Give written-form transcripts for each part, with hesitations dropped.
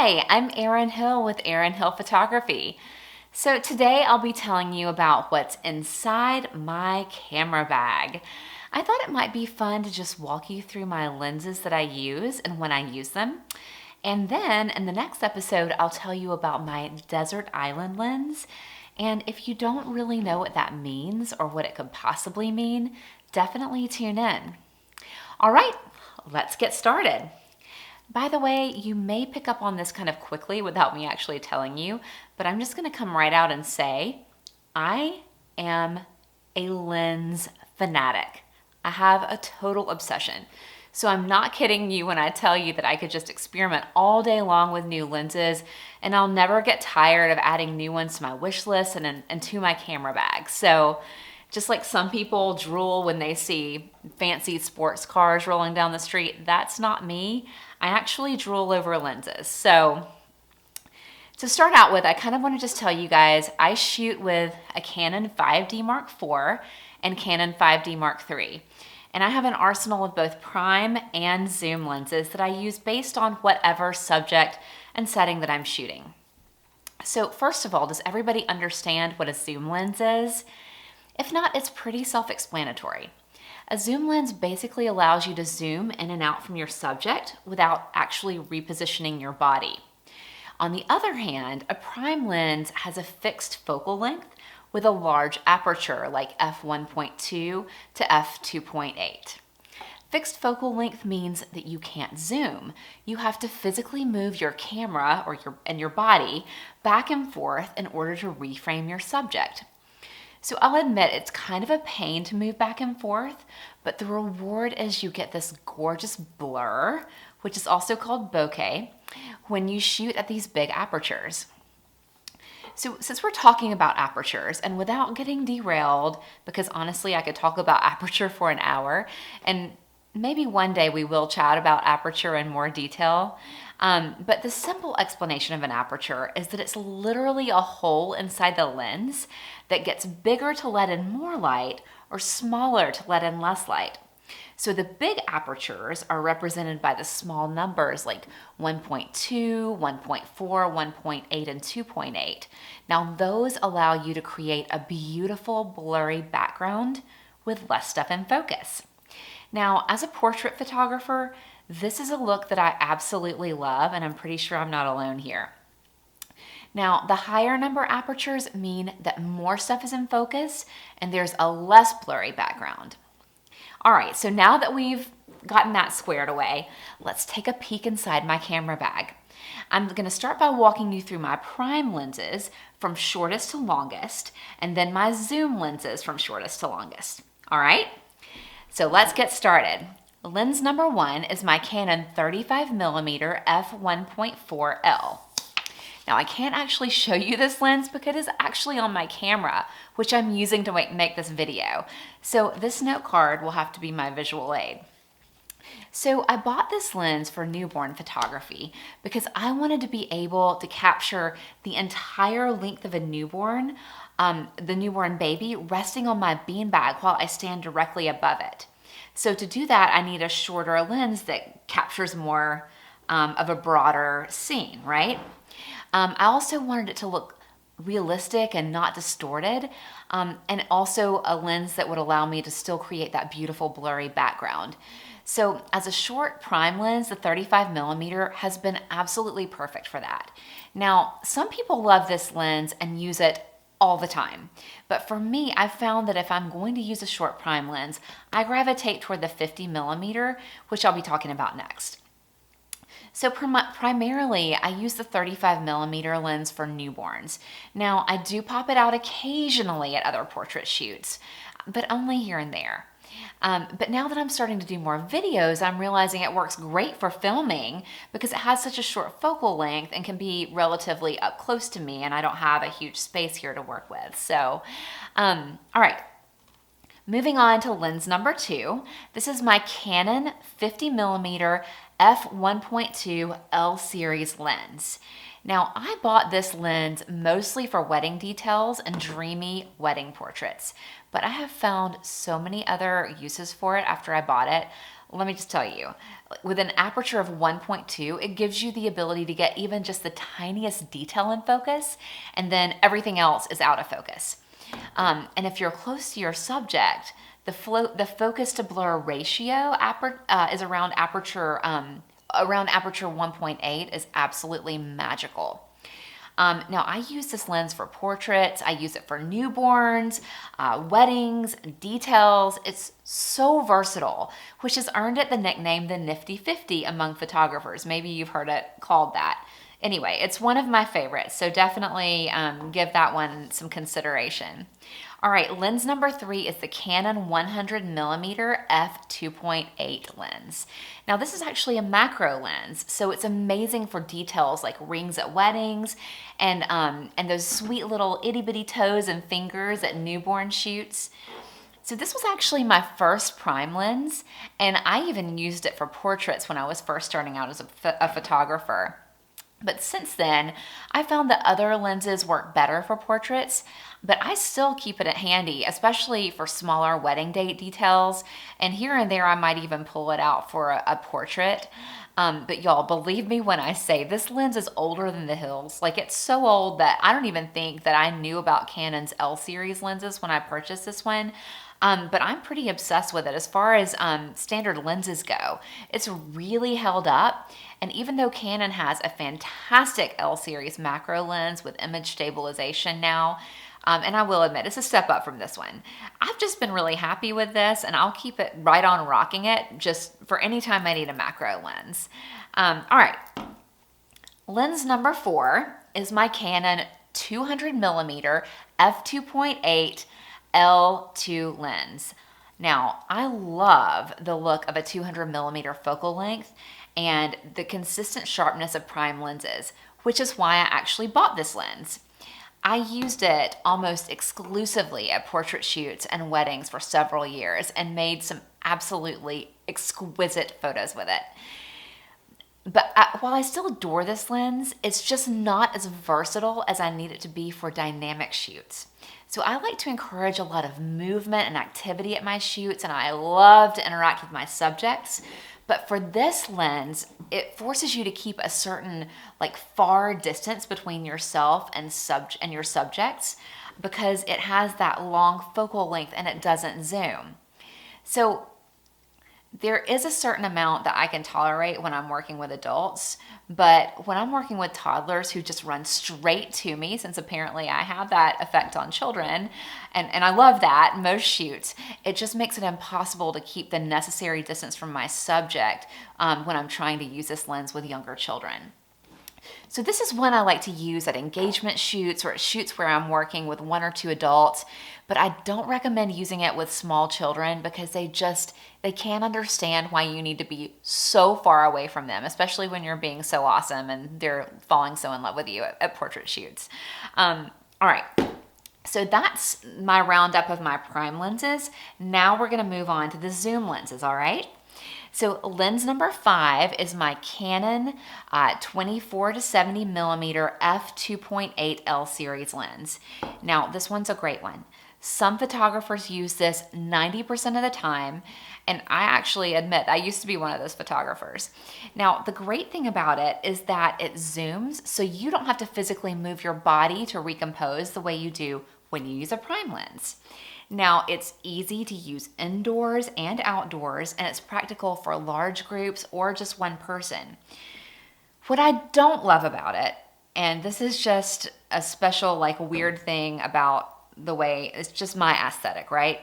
Hi, I'm Erin Hill with Erin Hill Photography. So today I'll be telling you about what's inside my camera bag. I thought it might be fun to just walk you through my lenses that I use and when I use them. And then in the next episode, I'll tell you about my desert island lens. And if you don't really know what that means or what it could possibly mean, definitely tune in. All right, let's get started. By the way, you may pick up on this kind of quickly without me actually telling you, but I'm just gonna come right out and say, I am a lens fanatic. I have a total obsession. So I'm not kidding you when I tell you that I could just experiment all day long with new lenses and I'll never get tired of adding new ones to my wish list and to my camera bag. So just like some people drool when they see fancy sports cars rolling down the street, that's not me. I actually drool over lenses. So to start out with, I kind of want to just tell you guys, I shoot with a Canon 5D Mark IV and Canon 5D Mark III. And I have an arsenal of both prime and zoom lenses that I use based on whatever subject and setting that I'm shooting. So first of all, does everybody understand what a zoom lens is? If not, it's pretty self-explanatory. A zoom lens basically allows you to zoom in and out from your subject without actually repositioning your body. On the other hand, a prime lens has a fixed focal length with a large aperture like f1.2 to f2.8. Fixed focal length means that you can't zoom. You have to physically move your camera or your body back and forth in order to reframe your subject. So I'll admit it's kind of a pain to move back and forth, but the reward is you get this gorgeous blur, which is also called bokeh, when you shoot at these big apertures. So since we're talking about apertures, and without getting derailed, because honestly I could talk about aperture for an hour, and maybe one day we will chat about aperture in more detail, but the simple explanation of an aperture is that it's literally a hole inside the lens that gets bigger to let in more light or smaller to let in less light. So the big apertures are represented by the small numbers like 1.2, 1.4, 1.8, and 2.8. Now those allow you to create a beautiful blurry background with less stuff in focus. Now, as a portrait photographer, this is a look that I absolutely love, and I'm pretty sure I'm not alone here. Now, the higher number apertures mean that more stuff is in focus and there's a less blurry background. All right, so now that we've gotten that squared away, let's take a peek inside my camera bag. I'm gonna start by walking you through my prime lenses from shortest to longest, and then my zoom lenses from shortest to longest. All right? So let's get started. Lens number one is my Canon 35mm f1.4L. Now I can't actually show you this lens because it is actually on my camera, which I'm using to make this video. So this note card will have to be my visual aid. So I bought this lens for newborn photography because I wanted to be able to capture the entire length of a newborn, the newborn baby, resting on my beanbag while I stand directly above it. So to do that, I need a shorter lens that captures more of a broader scene, right? I also wanted it to look realistic and not distorted, and also a lens that would allow me to still create that beautiful blurry background. So as a short prime lens, the 35mm has been absolutely perfect for that. Now, some people love this lens and use it all the time. But for me, I've found that if I'm going to use a short prime lens, I gravitate toward the 50mm, which I'll be talking about next. So primarily, I use the 35mm lens for newborns. Now, I do pop it out occasionally at other portrait shoots, but only here and there. But now that I'm starting to do more videos, I'm realizing it works great for filming because it has such a short focal length and can be relatively up close to me, and I don't have a huge space here to work with. So, all right. Moving on to lens number two. This is my Canon 50mm f1.2 L series lens. Now, I bought this lens mostly for wedding details and dreamy wedding portraits, but I have found so many other uses for it after I bought it, let me just tell you, with an aperture of 1.2, it gives you the ability to get even just the tiniest detail in focus, and then everything else is out of focus. And if you're close to your subject, the focus to blur ratio is around aperture 1.8 is absolutely magical. Now, I use this lens for portraits. I use it for newborns, weddings, details. It's so versatile, which has earned it the nickname the Nifty 50 among photographers. Maybe you've heard it called that. Anyway, it's one of my favorites, so definitely give that one some consideration. All right, lens number 3 is the Canon 100mm f2.8 lens. Now, this is actually a macro lens, so it's amazing for details like rings at weddings and those sweet little itty-bitty toes and fingers at newborn shoots. So this was actually my first prime lens, and I even used it for portraits when I was first starting out as a photographer. But since then, I found that other lenses work better for portraits, but I still keep it handy, especially for smaller wedding date details. And here and there, I might even pull it out for a portrait. But y'all, believe me when I say this lens is older than the hills. Like, it's so old that I don't even think that I knew about Canon's L series lenses when I purchased this one. But I'm pretty obsessed with it as far as standard lenses go. It's really held up. And even though Canon has a fantastic L series macro lens with image stabilization now, and I will admit, it's a step up from this one. I've just been really happy with this, and I'll keep it right on rocking it just for any time I need a macro lens. All right, lens number 4 is my Canon 200mm f2.8 L2 lens. Now, I love the look of a 200mm focal length and the consistent sharpness of prime lenses, which is why I actually bought this lens. I used it almost exclusively at portrait shoots and weddings for several years and made some absolutely exquisite photos with it. But while I still adore this lens, it's just not as versatile as I need it to be for dynamic shoots. So I like to encourage a lot of movement and activity at my shoots, and I love to interact with my subjects. But for this lens, it forces you to keep a certain far distance between yourself and your subjects because it has that long focal length and it doesn't zoom. So there is a certain amount that I can tolerate when I'm working with adults, but when I'm working with toddlers who just run straight to me, since apparently I have that effect on children, and I love that, most shoots, it just makes it impossible to keep the necessary distance from my subject when I'm trying to use this lens with younger children. So this is one I like to use at engagement shoots or at shoots where I'm working with 1 or 2 adults, but I don't recommend using it with small children because they can't understand why you need to be so far away from them, especially when you're being so awesome and they're falling so in love with you at portrait shoots. All right, so that's my roundup of my prime lenses. Now we're gonna move on to the zoom lenses, all right? So lens number 5 is my Canon 24 to 70mm f2.8 L series lens. Now, this one's a great one. Some photographers use this 90% of the time, and I actually admit I used to be one of those photographers. Now, the great thing about it is that it zooms, so you don't have to physically move your body to recompose the way you do when you use a prime lens. Now, it's easy to use indoors and outdoors, and it's practical for large groups or just one person. What I don't love about it, and this is just a special, weird thing about the way, it's just my aesthetic, right?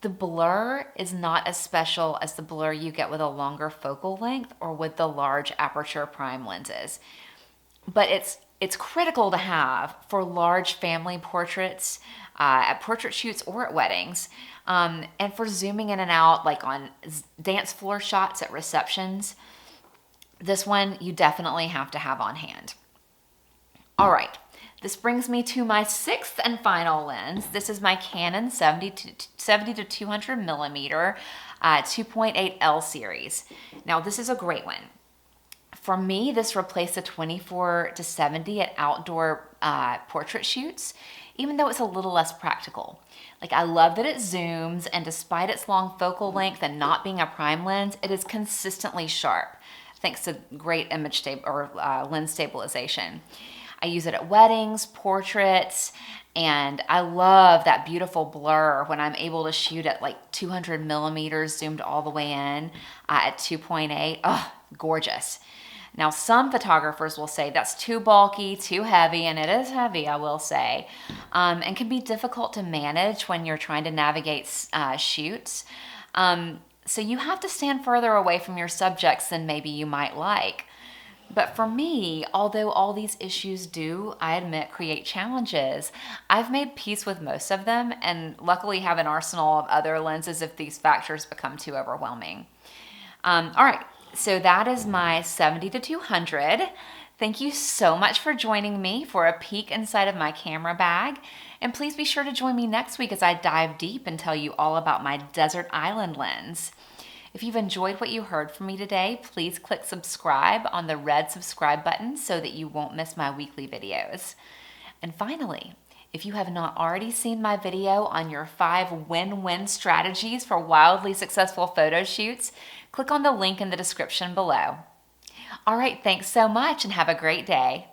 The blur is not as special as the blur you get with a longer focal length or with the large aperture prime lenses. But it's critical to have for large family portraits, at portrait shoots or at weddings, and for zooming in and out on dance floor shots at receptions. This one you definitely have to have on hand. All right, this brings me to my 6th and final lens. This is my Canon 70 to 200mm 2.8 L series. Now, this is a great one. For me, this replaced the 24-70 at outdoor portrait shoots, even though it's a little less practical. Like, I love that it zooms, and despite its long focal length and not being a prime lens, it is consistently sharp, thanks to great lens stabilization. I use it at weddings, portraits, and I love that beautiful blur when I'm able to shoot at like 200 millimeters zoomed all the way in at 2.8. Oh, gorgeous. Now, some photographers will say that's too bulky, too heavy, and it is heavy, I will say, and can be difficult to manage when you're trying to navigate shoots. So you have to stand further away from your subjects than maybe you might like. But for me, although all these issues do, I admit, create challenges, I've made peace with most of them and luckily have an arsenal of other lenses if these factors become too overwhelming. All right, so that is my 70-200. Thank you so much for joining me for a peek inside of my camera bag. And please be sure to join me next week as I dive deep and tell you all about my desert island lens. If you've enjoyed what you heard from me today, please click subscribe on the red subscribe button so that you won't miss my weekly videos. And finally, if you have not already seen my video on your 5 win-win strategies for wildly successful photo shoots, click on the link in the description below. All right, thanks so much and have a great day.